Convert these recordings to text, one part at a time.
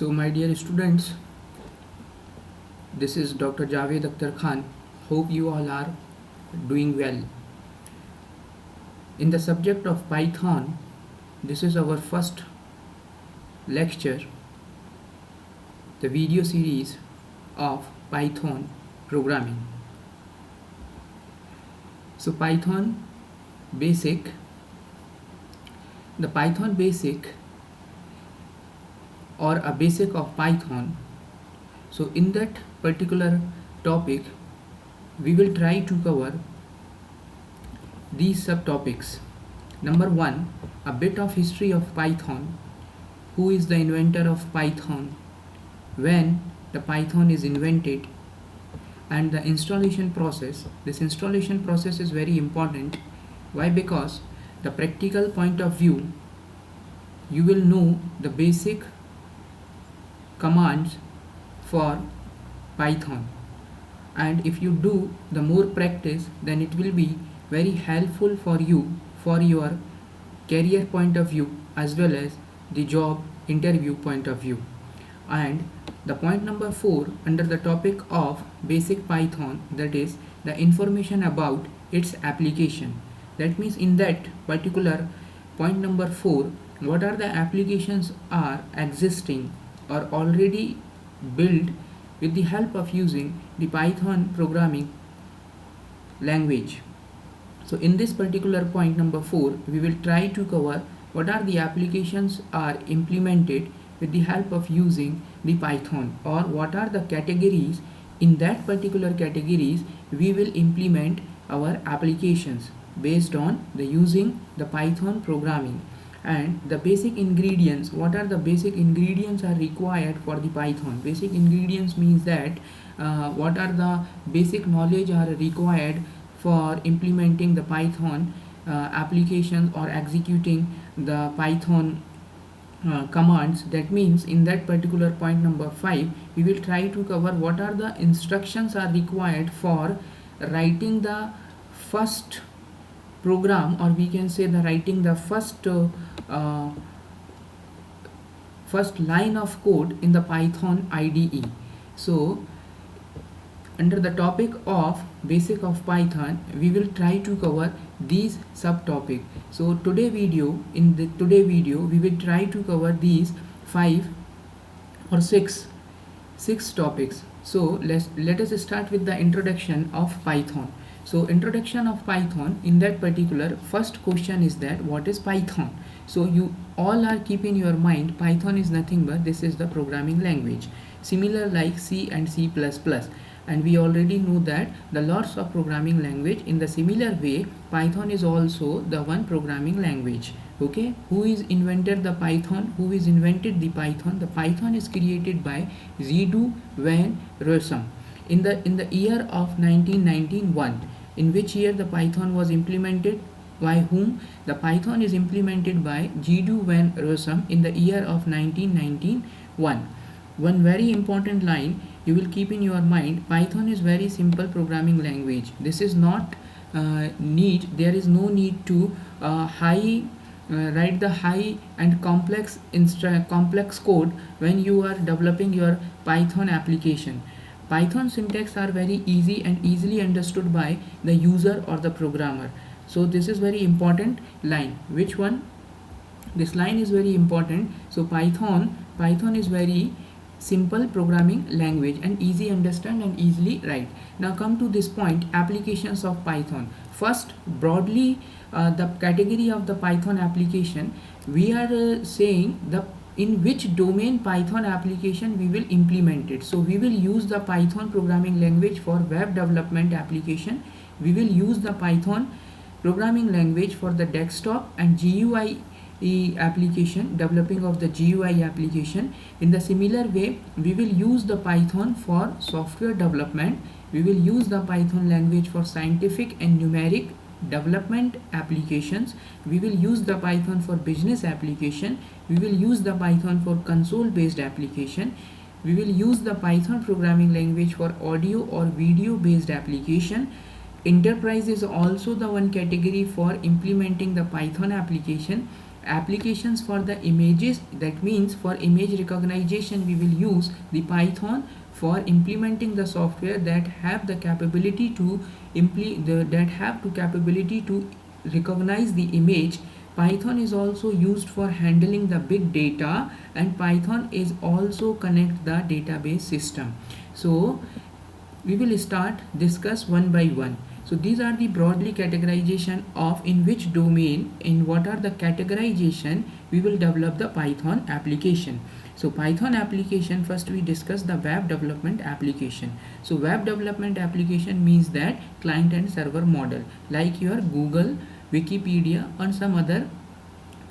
So my dear students, this is Dr. Javed Akhtar Khan. Hope you all are doing well. In the subject of Python, this is our first lecture, the video series of Python programming. So Python basic, the Python basic or a basic of Python. So in that particular topic, we will try to cover these subtopics. Number one, a bit of history of Python. Who is the inventor of Python? When the Python is invented? And the installation process. This installation process is very important. Why? Because the practical point of view, you will know the basic commands for Python, and if you do the more practice, then it will be very helpful for you for your career point of view as well as the job interview point of view. And the point number 4 under the topic of basic Python, that is the information about its application. That means in that particular point number 4, what are the applications are existing or already built with the help of using the Python programming language. So in this particular point number 4, we will try to cover what are the applications are implemented with the help of using the Python, or what are the categories. In that particular categories, we will implement our applications based on the using the Python programming. And the basic ingredients, what are the basic ingredients are required for the Python. Basic ingredients means that what are the basic knowledge are required for implementing the Python applications or executing the Python commands. That means in that particular point number 5, we will try to cover what are the instructions are required for writing the first program, or we can say the writing the first line of code in the Python IDE. So under the topic of basic of Python, we will try to cover these subtopic. So today video we will try to cover these 5 or 6 topics. So let us start with the introduction of Python. So introduction of Python, in that particular first question is that what is Python. So you all are keeping your mind Python is nothing but this is the programming language similar like C and C++, and we already know that the lots of programming language. In the similar way, Python is also the one programming language. Okay, who is invented the Python? Who is invented the Python? The Python is created by Jiddu van Rossum in the year of 1991. In which year the Python was implemented? By whom? The Python is implemented by Jiddu van Rossum in the year of 1991. One very important line you will keep in your mind: Python is very simple programming language. This is not there is no need to write the high and complex code when you are developing your Python application. Python syntax are very easy and easily understood by the user or the programmer. So this is very important line. Which one? This line is very important. So Python is very simple programming language and easy understand and easily write. Now come to this point, applications of Python. First, broadly the category of the Python application, we are saying the in which domain Python application we will implement it. So we will use the Python programming language for web development application. We will use the Python programming language for the desktop and GUI application, developing of the GUI application. In the similar way, we will use the Python for software development. We will use the Python language for scientific and numeric development applications. We will use the Python for business application. We will use the Python for console based application. We will use the Python programming language for audio or video based application. Enterprise is also the one category for implementing the Python application. Applications for the images, that means for image recognition we will use the Python. For implementing the software that have the capability to recognize the image, Python is also used for handling the big data, and Python is also connect the database system. So we will start discuss one by one. So these are the broadly categorization of in which domain, in what are the categorization we will develop the Python application. So Python application, first we discuss the web development application. So web development application means that client and server model, like your Google, Wikipedia and some other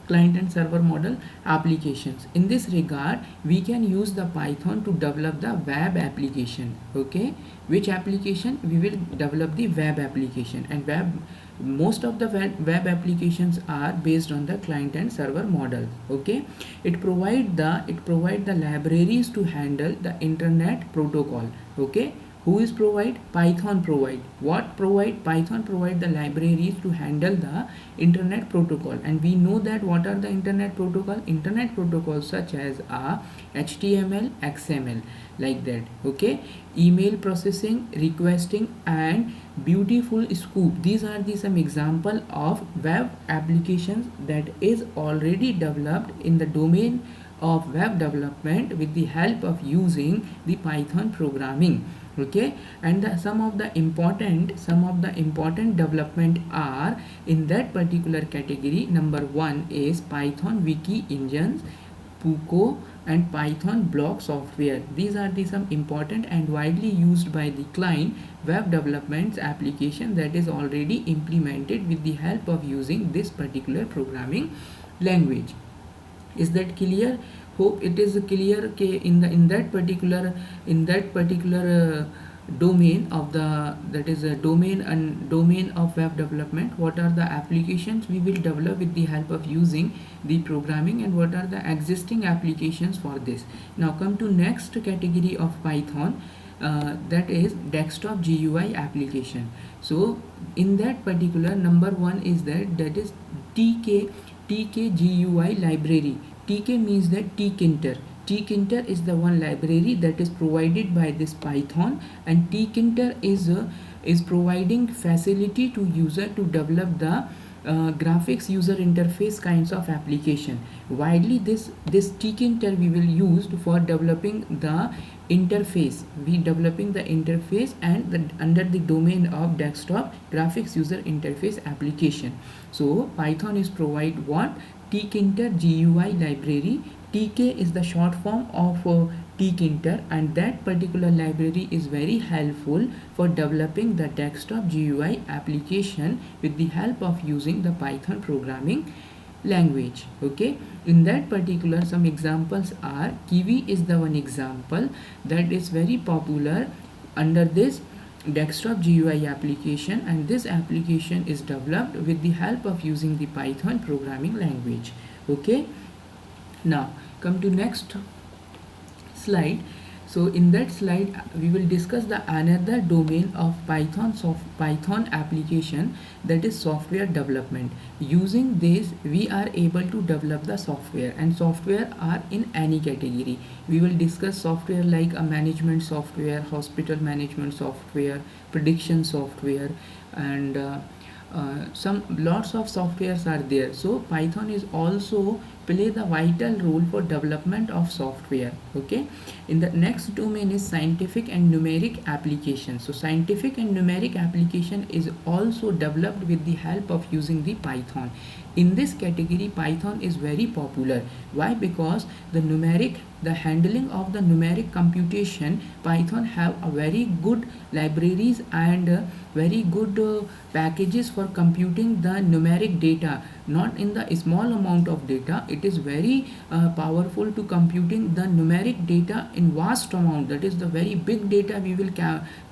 client and server model applications. In this regard, we can use the Python to develop the web application. Okay, which application? We will develop the web application, and most of the web applications are based on the client and server model. Okay, it provide the libraries to handle the internet protocol. Okay, who is provide? Python provide. What provide? Python provide the libraries to handle the internet protocol. And we know that what are the internet protocol? Internet protocols such as HTML, XML, like that. Okay, email processing, requesting and beautiful scoop. These are some example of web applications that is already developed in the domain of web development with the help of using the Python programming. Okay, and some of the important development are in that particular category. Number one is Python wiki engines, Puko and Python block software. These are some important and widely used by the client web development application that is already implemented with the help of using this particular programming language. Is that clear? Hope it is clear. Okay, in that particular domain of the, that is a domain of web development, what are the applications we will develop with the help of using the programming, and what are the existing applications for this. Now come to next category of Python, that is desktop GUI application. So in that particular, number one is that is TK GUI library. TK means that tkinter. Tkinter is the one library that is provided by this Python, and tkinter is providing facility to user to develop the graphics user interface kinds of application. Widely this tkinter we will use for developing the interface. We developing the interface and under the domain of desktop graphics user interface application. So Python is provide what? Tkinter GUI library. TK is the short form of tkinter, and that particular library is very helpful for developing the desktop GUI application with the help of using the Python programming language. Okay, in that particular, some examples are Kiwi is the one example that is very popular under this desktop GUI application, and this application is developed with the help of using the Python programming language. Okay, now come to next slide. So in that slide we will discuss the another domain of Python application, that is software development. Using this we are able to develop the software, and software are in any category. We will discuss software like a management software, hospital management software, prediction software, and some lots of softwares are there. So Python is also play the vital role for development of software. Okay, in the next domain is scientific and numeric application. So scientific and numeric application is also developed with the help of using the Python. In this category Python is very popular. Why? Because the handling of the numeric computation, Python have a very good libraries and very good packages for computing the numeric data, not in the small amount of data. It is very powerful to computing the numeric data in vast amount, that is the very big data we will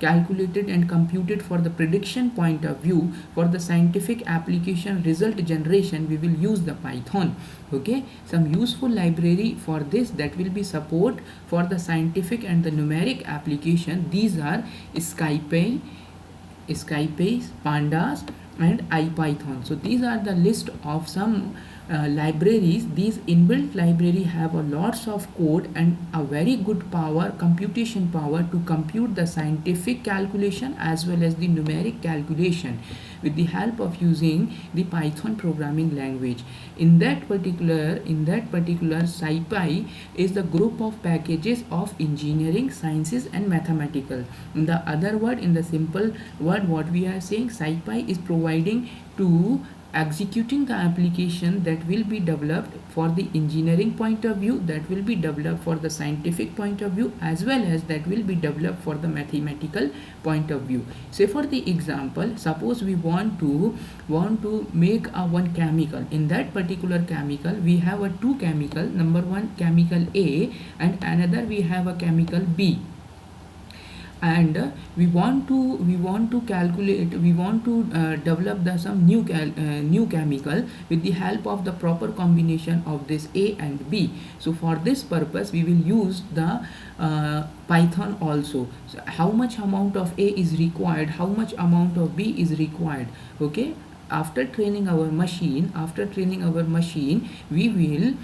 calculate it and compute it for the prediction point of view. For the scientific application result generation we will use the Python. Okay, some useful library for this that will be support for the scientific and the numeric application. These are SciPy, Pandas, and IPython. So these are the list of some libraries. These inbuilt library have a lots of code and a very good power, computation power, to compute the scientific calculation as well as the numeric calculation with the help of using the Python programming language. In that particular SciPy is the group of packages of engineering, sciences and mathematical. In the other word, in the simple word, what we are saying, SciPy is providing to executing the application that will be developed for the engineering point of view, that will be developed for the scientific point of view, as well as that will be developed for the mathematical point of view. Say for the example, suppose we want to make a one chemical. In that particular chemical we have a two chemical, number one chemical A and another we have a chemical B, and we want to calculate, we want to develop some new chemical with the help of the proper combination of this A and B. So for this purpose we will use the Python also. So how much amount of A is required, how much amount of B is required. Okay, after training our machine, we will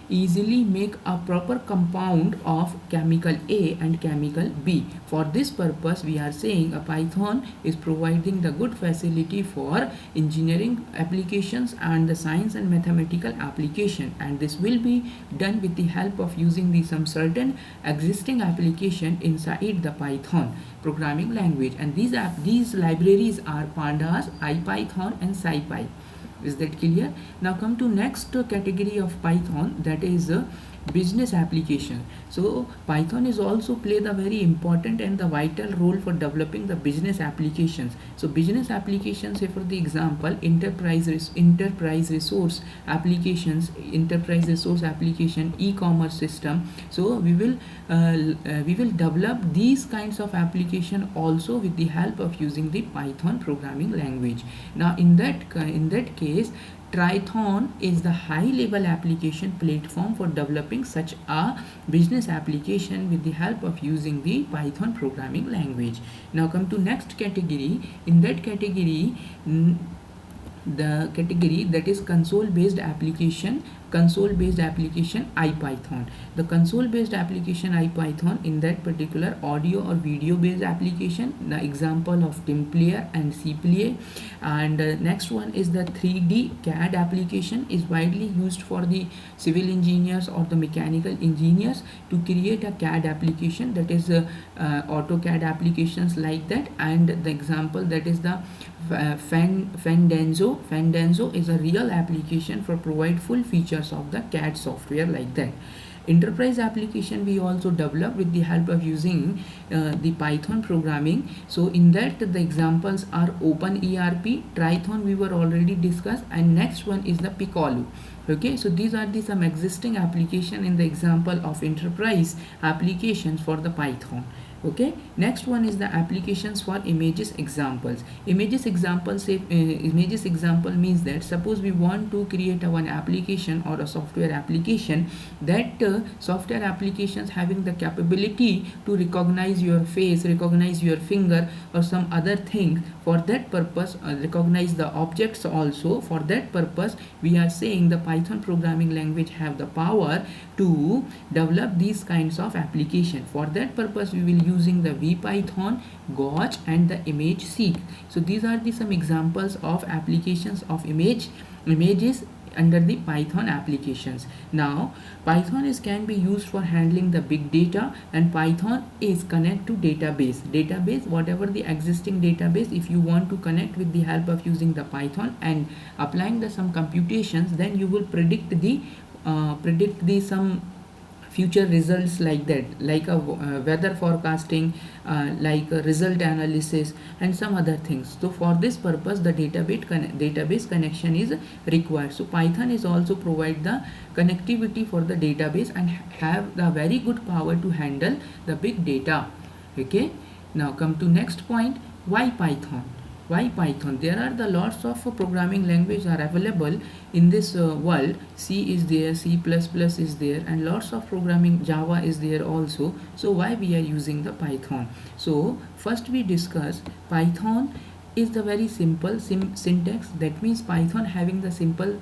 easily make a proper compound of chemical A and chemical B. For this purpose we are saying a Python is providing the good facility for engineering applications and the science and mathematical application, and this will be done with the help of using some certain existing application inside the Python programming language. And these libraries are Pandas, IPython and SciPy. Is that clear? Now come to next category of Python, that is business application. So Python is also play the very important and the vital role for developing the business applications. So business applications, say for the example enterprise resource applications, e-commerce system. So we will develop these kinds of application also with the help of using the Python programming language. Now in that case, Trython is the high-level application platform for developing such a business application with the help of using the Python programming language. Now come to next category. In that category, the category that is console based application IPython. The console based application IPython, in that particular audio or video based application, the example of TimPlayer and CPlay. And next one is the 3D CAD application, is widely used for the civil engineers or the mechanical engineers to create a CAD application, that is AutoCAD applications like that. And the example that is the Fandanzo. Fandanzo is a real application for provide full features of the CAD software like that. Enterprise application we also develop with the help of using the Python programming. So in that the examples are OpenERP, Trython we were already discussed, and next one is the Piccolo. Okay, so these are some existing application in the example of enterprise applications for the Python. Okay, next one is the applications for images examples. Images example means that suppose we want to create one application or a software application, that software applications having the capability to recognize your face, recognize your finger or some other thing. For that purpose, recognize the objects also. For that purpose we are saying the Python programming language have the power to develop these kinds of application. For that purpose we will using the VPython, Gauch and the ImageSeek. So these are some examples of applications of images under the Python applications. Now Python can be used for handling the big data, and Python is connect to database whatever the existing database. If you want to connect with the help of using the Python and applying some computations, then you will predict some future results like that, like a weather forecasting, like a result analysis and some other things. So for this purpose the database connection is required. So Python is also provide the connectivity for the database and have the very good power to handle the big data. Okay, now come to next point. Why Python? Why Python? There are the lots of programming language are available in this world. C is there, C++ is there, and lots of programming, Java is there also. So why we are using the Python? So first we discuss Python is the very simple syntax. That means Python having the simple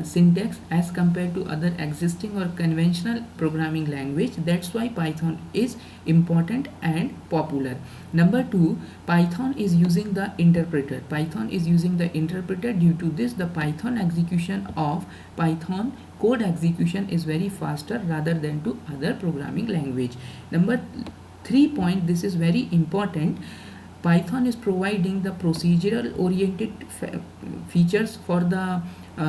syntax as compared to other existing or conventional programming language. That's why Python is important and popular. Number two, Python is using the interpreter. Python is using the interpreter. Due to this, the Python execution of Python code execution is very faster rather than to other programming language. Number 3 point, this is very important. Python is providing the procedural oriented features for the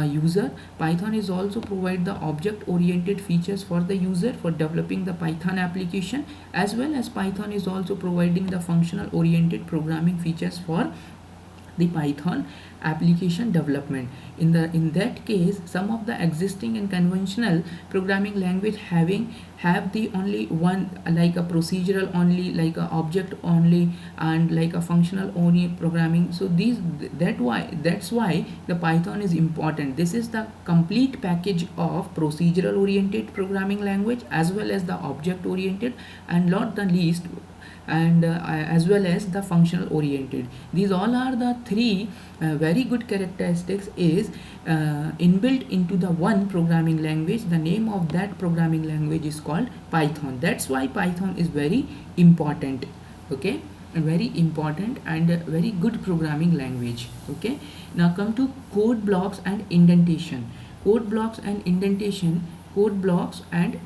user. Python is also provide the object oriented features for the user for developing the Python application, as well as Python is also providing the functional oriented programming features for the Python application development. In that case, some of the existing and conventional programming language have the only one, like a procedural only, like a object only, and like a functional only programming. So that's why the Python is important. This is the complete package of procedural oriented programming language as well as the object oriented, and not the least, and as well as the functional oriented. These all are the three very good characteristics is inbuilt into the one programming language. The name of that programming language is called Python. That's why Python is very important. Okay, very important and very good programming language. Okay, now come to code blocks and indentation. Code blocks and indentation. Code blocks and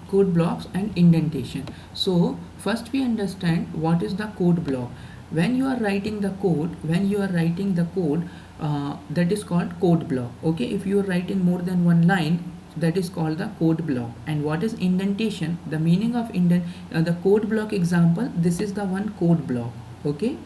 code blocks and indentation. So first we understand what is the code block. When you are writing the code, that is called code block. Okay, if you are writing more than one line, that is called the code block. And what is indentation? The meaning of the code block example, this is the one code block. Okay,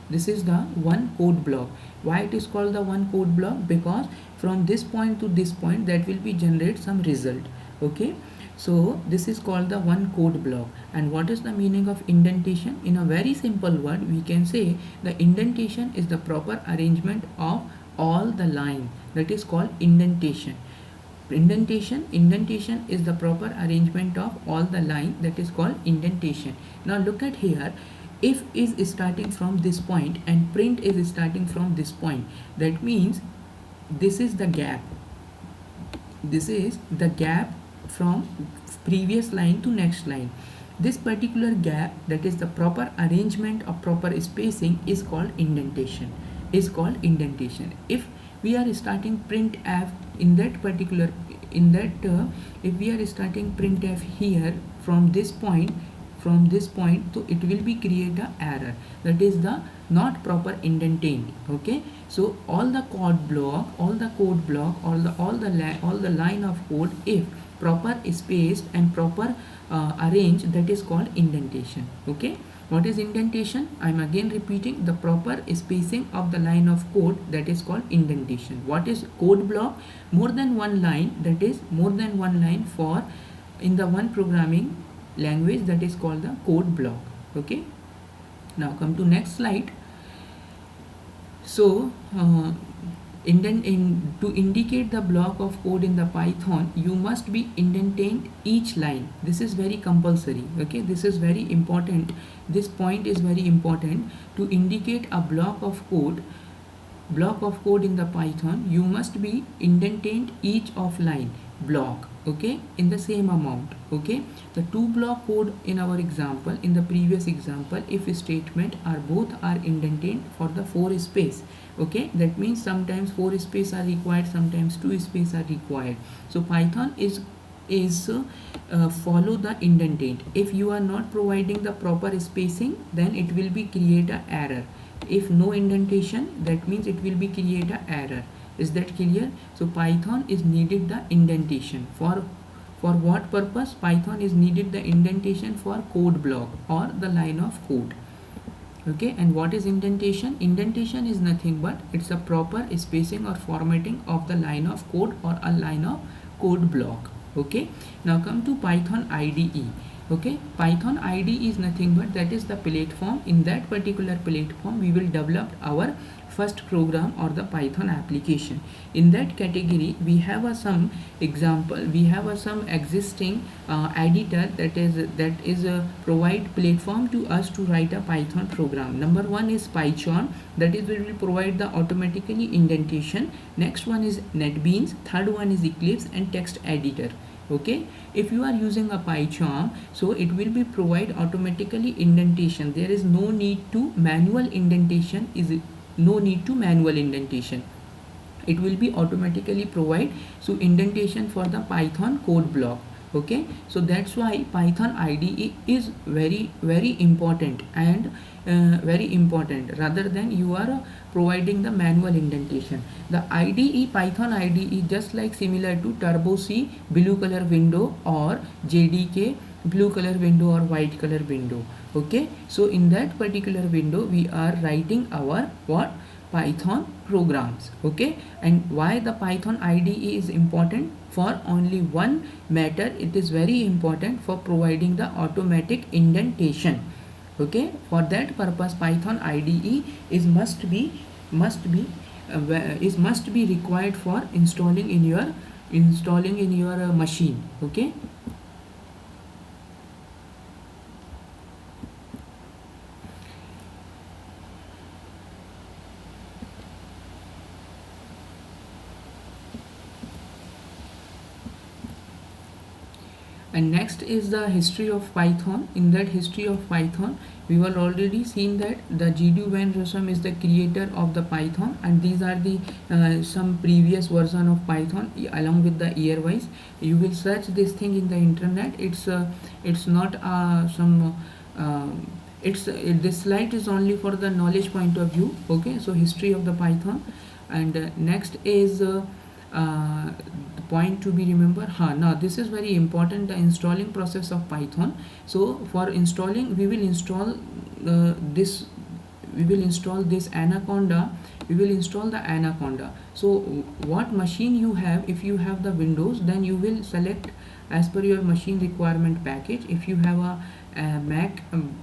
this is the one code block. Why it is called the one code block? Because from this point to this point, that will be generate some result. Okay, so this is called the one code block. And what is the meaning of indentation? In a very simple word, we can say the indentation is the proper arrangement of all the line. That is called indentation. Indentation is the proper arrangement of all the line. That is called indentation. Now look at here. If is starting from this point and print is starting from this point, that means this is the gap. This is the gap from previous line to next line. This particular gap, that is the proper arrangement of proper spacing, is called indentation. If we are starting printf in that particular if we are starting printf here from this point, so it will be create a error. That is the not proper indentation. Okay, so all the code block, all the line of code, if proper spaced and proper arranged, that is called indentation. Okay, what is indentation? I am again repeating, the proper spacing of the line of code, that is called indentation. What is code block? More than one line, that is more than one line for in the one programming language, that is called the code block. Okay, now come to next slide. So to indicate the block of code in the Python, you must be indenting each line. This is very compulsory. Okay, this is very important. This point is very important. To indicate a block of code in the Python, you must be indenting each of line block. Okay, in the same amount. Okay, the two block code in our example, in the previous example, if statement both are indented for the 4 space. Okay, that means sometimes 4 space are required, sometimes 2 space are required. So Python is follow the indentate. If you are not providing the proper spacing, then it will be create a error. If no indentation, that means it will be create a error. Is that clear? So Python is needed the indentation for what purpose? Python is needed the indentation for code block or the line of code. Okay, and what is indentation? Indentation is nothing but it's a proper spacing or formatting of the line of code or a line of code block. Okay, now come to Python IDE. Okay, Python IDE is nothing but that is the platform. In that particular platform we will develop our first program or the Python application. In that category we have some example, we have some existing editor that is provide platform to us to write a Python program. Number one is PyCharm, that is we will provide the automatically indentation. Next one is NetBeans, third one is Eclipse and text editor. Okay, if you are using a PyCharm, so it will be provide automatically indentation. There is no need to manual indentation, it will be automatically provide so indentation for the Python code block. Okay, so that's why Python IDE is very important and very important rather than you are providing the manual indentation. The IDE, Python IDE, just like similar to Turbo C blue color window or JDK blue color window or white color window. Okay, so in that particular window we are writing our what Python programs. Okay, and why the Python IDE is important? For only one matter, it is very important for providing the automatic indentation. Okay, for that purpose Python IDE is must be required for installing in your machine. Okay, and next is the history of Python. In that history of Python we were already seen that the Jiddu Van Rossum is the creator of the Python, and these are the some previous version of Python along with the year wise. You will search this thing in the internet. It's not some this slide is only for the knowledge point of view. Okay, so history of the Python. And next is the point to be remember. Now this is very important, the installing process of Python. So for installing we will install this Anaconda. We will install the Anaconda. So what machine you have, if you have the Windows, then you will select as per your machine requirement package. If you have a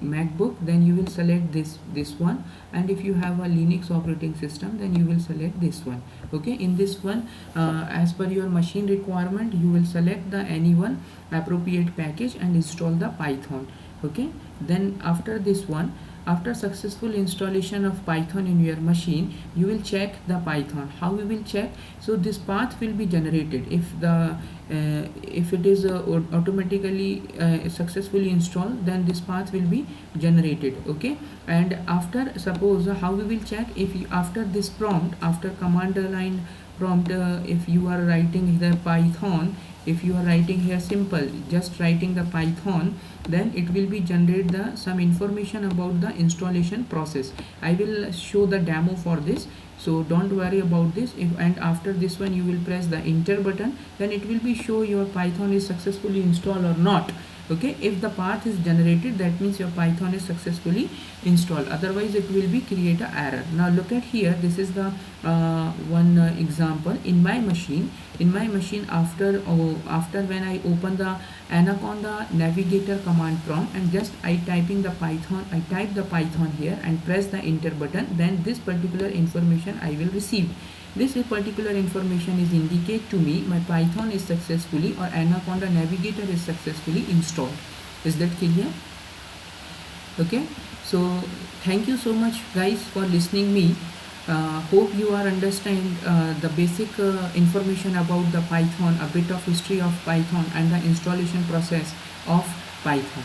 MacBook, then you will select this one, and if you have a Linux operating system, then you will select this one. Okay, in this one as per your machine requirement you will select the any one appropriate package and install the Python. Okay, then after this one, after successful installation of Python in your machine, you will check the Python. How we will check? So this path will be generated if it is automatically successfully installed, then this path will be generated. Okay, and after suppose how we will check, if you, after this prompt, after command line prompt, if you are writing the Python, if you are writing here simple, just writing the Python, then it will be generate the some information about the installation process. I will show the demo for this, so don't worry about this. And after this one you will press the enter button, then it will be show your Python is successfully installed or not. Okay, if the path is generated, that means your Python is successfully installed, otherwise it will be create a error. Now look at here, this is the one example in my machine. After when I open the Anaconda navigator command prompt and just I type the Python here and press the enter button, then this particular information I will receive. This particular information is indicate to me my Python is successfully, or Anaconda navigator is successfully installed. Is that clear? Okay, so thank you so much guys for listening me. Hope you are understand the basic information about the Python, a bit of history of Python and the installation process of Python.